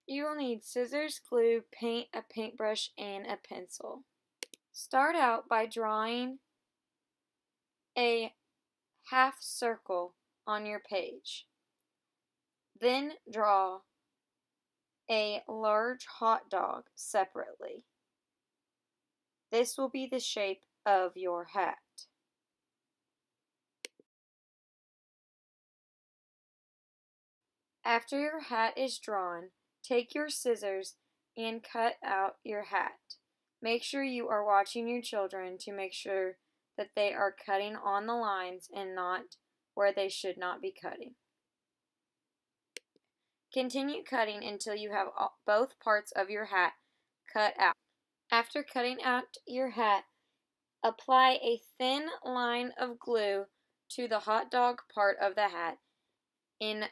You will need scissors, glue, paint, a paintbrush, and a pencil. Start out by drawing a half circle on your page. Then draw a large hot dog separately. This will be the shape of your hat. After your hat is drawn, take your scissors and cut out your hat. Make sure you are watching your children to make sure that they are cutting on the lines and not where they should not be cutting. Continue cutting until you have both parts of your hat cut out. After cutting out your hat, apply a thin line of glue to the hot dog part of the hat and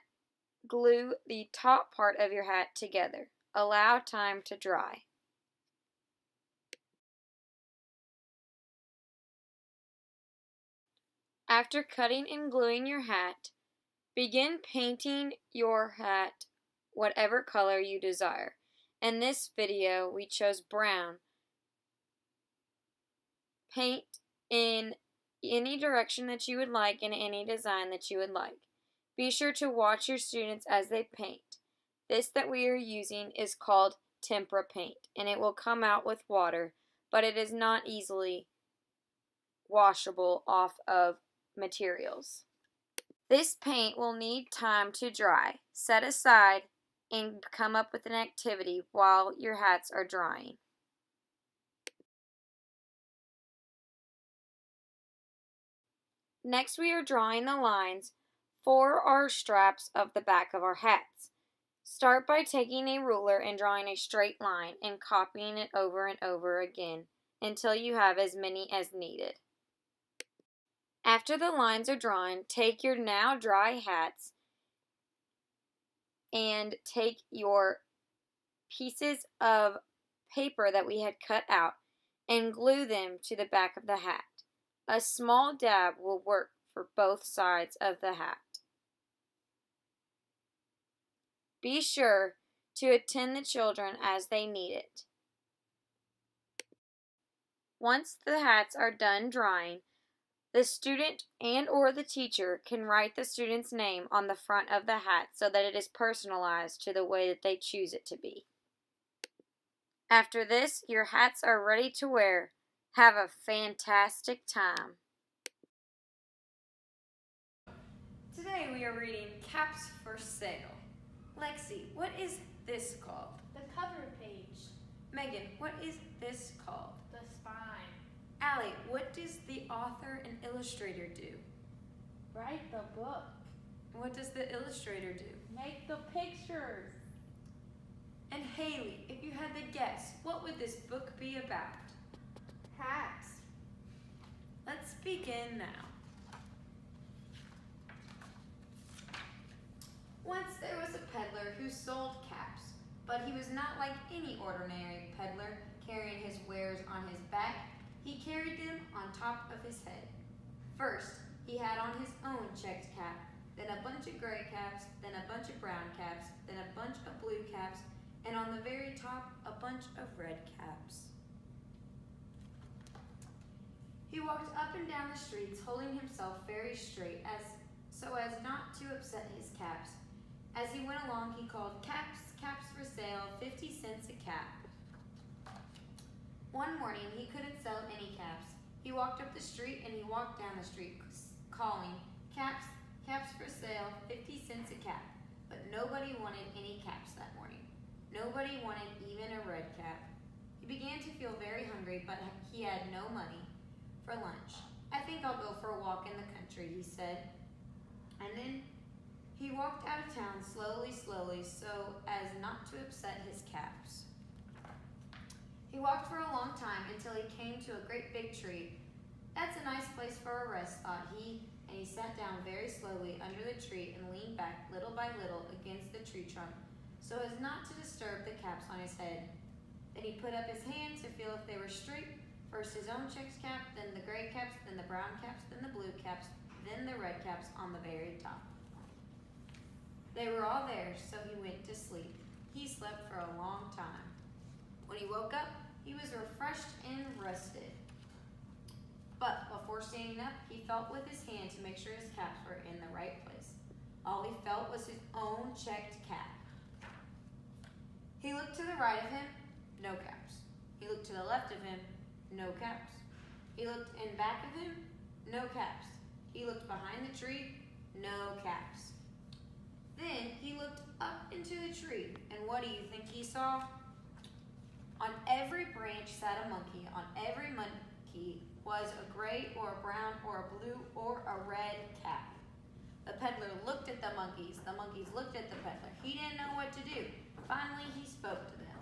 glue the top part of your hat together. Allow time to dry. After cutting and gluing your hat, begin painting your hat whatever color you desire. In this video, we chose brown. Paint in any direction that you would like and any design that you would like. Be sure to watch your students as they paint. This that we are using is called tempera paint, and it will come out with water, but it is not easily washable off of materials. This paint will need time to dry. Set aside and come up with an activity while your hats are drying. Next, we are drawing the lines for our straps of the back of our hats. Start by taking a ruler and drawing a straight line and copying it over and over again until you have as many as needed. After the lines are drawn, take your now dry hats and take your pieces of paper that we had cut out and glue them to the back of the hat. A small dab will work for both sides of the hat. Be sure to attend the children as they need it. Once the hats are done drying, the student and or the teacher can write the student's name on the front of the hat so that it is personalized to the way that they choose it to be. After this, your hats are ready to wear. Have a fantastic time. Today we are reading Caps for Sale. Lexi, what is this called? The cover page. Megan, what is this called? The spine. Allie, what does the author and illustrator do? Write the book. What does the illustrator do? Make the pictures. And Haley, if you had to guess, what would this book be about? Hats. Let's begin now. Once there was a peddler who sold caps, but he was not like any ordinary peddler, carrying his wares on his back. He carried them on top of his head. First, he had on his own checked cap, then a bunch of gray caps, then a bunch of brown caps, then a bunch of blue caps, and on the very top, a bunch of red caps. He walked up and down the streets, holding himself very straight so as not to upset his caps. As he went along, he called, "Caps, caps for sale, 50 cents a cap." One morning, he couldn't sell any caps. He walked up the street and he walked down the street, calling, "Caps, caps for sale, 50 cents a cap." But nobody wanted any caps that morning. Nobody wanted even a red cap. He began to feel very hungry, but he had no money for lunch. "I think I'll go for a walk in the country," he said. And then he walked out of town slowly, so as not to upset his caps. He walked for a long time until he came to a great big tree. "That's a nice place for a rest," thought he, and he sat down very slowly under the tree and leaned back little by little against the tree trunk so as not to disturb the caps on his head. Then he put up his hand to feel if they were straight, first his own checked cap, then the gray caps, then the brown caps, then the blue caps, then the red caps on the very top. They were all there, so he went to sleep. He slept for a long time. When he woke up, he was refreshed and rested. But before standing up, he felt with his hand to make sure his caps were in the right place. All he felt was his own checked cap. He looked to the right of him, no caps. He looked to the left of him, no caps. He looked in back of him, no caps. He looked behind the tree, no caps. Then he looked up into the tree, and what do you think he saw? On every branch sat a monkey. On every monkey was a gray or a brown or a blue or a red cap. The peddler looked at the monkeys. The monkeys looked at the peddler. He didn't know what to do. Finally, he spoke to them.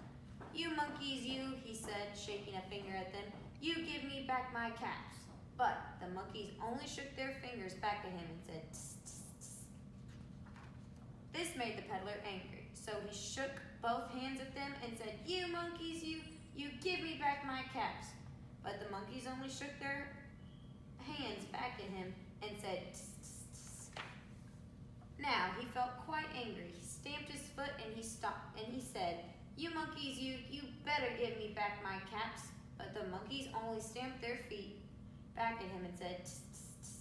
"You monkeys, you," he said, shaking a finger at them. "You give me back my caps." But the monkeys only shook their fingers back at him and said, "Tss, tss, tss." This made the peddler angry. So he shook both hands at them and said, "You monkeys, you give me back my caps." But the monkeys only shook their hands back at him and said, "Tss, tss, tss." Now he felt quite angry. He stamped his foot and he stopped and he said, "You monkeys, you better give me back my caps." But the monkeys only stamped their feet back at him and said, "Tss, tss, tss."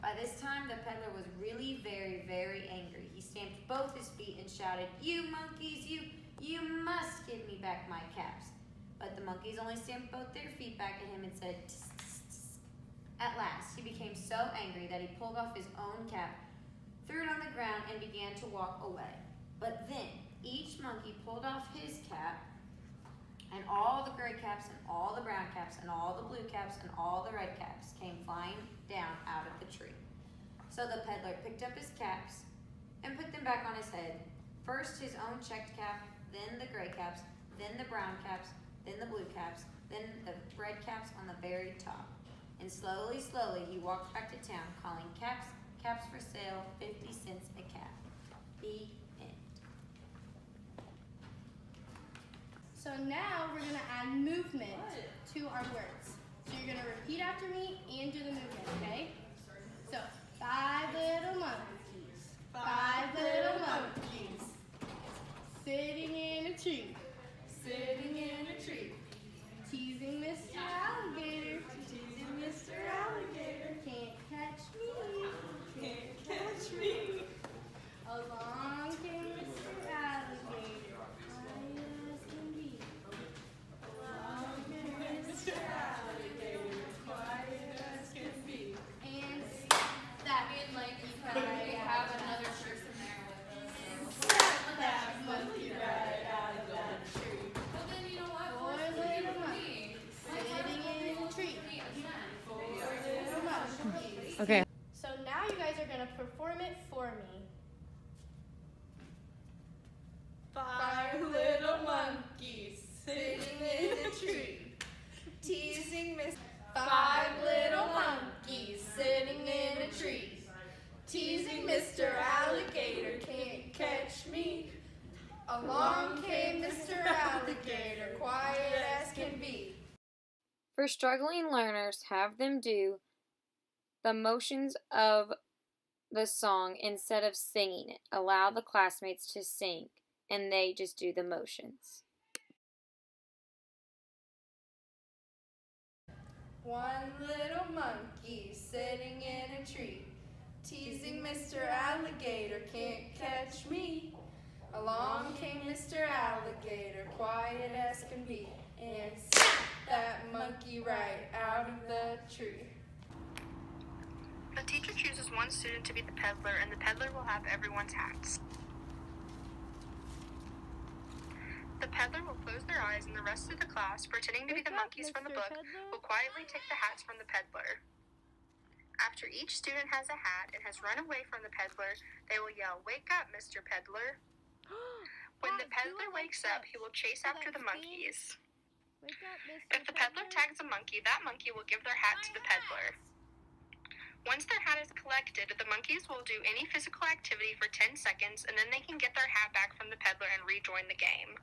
By this time, the peddler was really very, very angry. He stamped both his feet and shouted, "You monkeys, you must give me back my caps." But the monkeys only stamped both their feet back at him and said, "Tss, tss, tss." At last, he became so angry that he pulled off his own cap, threw it on the ground, and began to walk away. But then, each monkey pulled off his cap, and all the gray caps and all the brown caps and all the blue caps and all the red caps came flying down out of the tree. So the peddler picked up his caps and put them back on his head. First his own checked cap, then the gray caps, then the brown caps, then the blue caps, then the red caps on the very top. And slowly, slowly he walked back to town calling caps, caps for sale, 50 cents a cap. The end. So now we're going to add movement to our words. So you're going to repeat after me and do the movement, okay? So, 5 little monkeys, 5 little monkeys, sitting in a tree, sitting in a tree, teasing Mr. Alligator, teasing Mr. Alligator, can't catch me, can't catch me. Along came Mr. Alligator, quiet as can be. Along came Mr. Alligator, quiet as can be. And that monkey ride out of another person there with us. That monkey ride out of that tree. Well, then you know what? 4 little monkeys sitting in a tree. 4 little monkeys. Okay. So now you guys are going to perform it for me. 5 little monkeys sitting in a tree, teasing Miss. 5 little monkeys sitting in a tree, teasing Mr. Alligator, can't catch me. Along came Mr. Alligator, quiet as can be. For struggling learners, have them do the motions of the song instead of singing it. Allow the classmates to sing, and they just do the motions. 1 little monkey sitting in a tree, teasing Mr. Alligator, can't catch me. Along came Mr. Alligator, quiet as can be, and that monkey right out of the tree. The teacher chooses one student to be the peddler, and the peddler will have everyone's hats. The peddler will close their eyes, and the rest of the class, pretending to be the monkeys from the book, will quietly take the hats from the peddler. After each student has a hat and has run away from the peddler, they will yell, "Wake up, Mr. Peddler." When the peddler wakes up, he will chase after the monkeys. Wake up, Mr. If the peddler tags a monkey, that monkey will give their hat to the peddler. Once their hat is collected, the monkeys will do any physical activity for 10 seconds, and then they can get their hat back from the peddler and rejoin the game.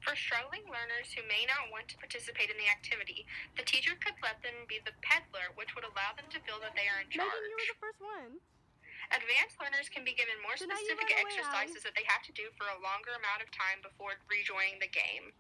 For struggling learners who may not want to participate in the activity, the teacher could let them be the peddler, which would allow them to feel that they are in charge. Megan, you were the first one. Advanced learners can be given more specific exercises that they have to do for a longer amount of time before rejoining the game.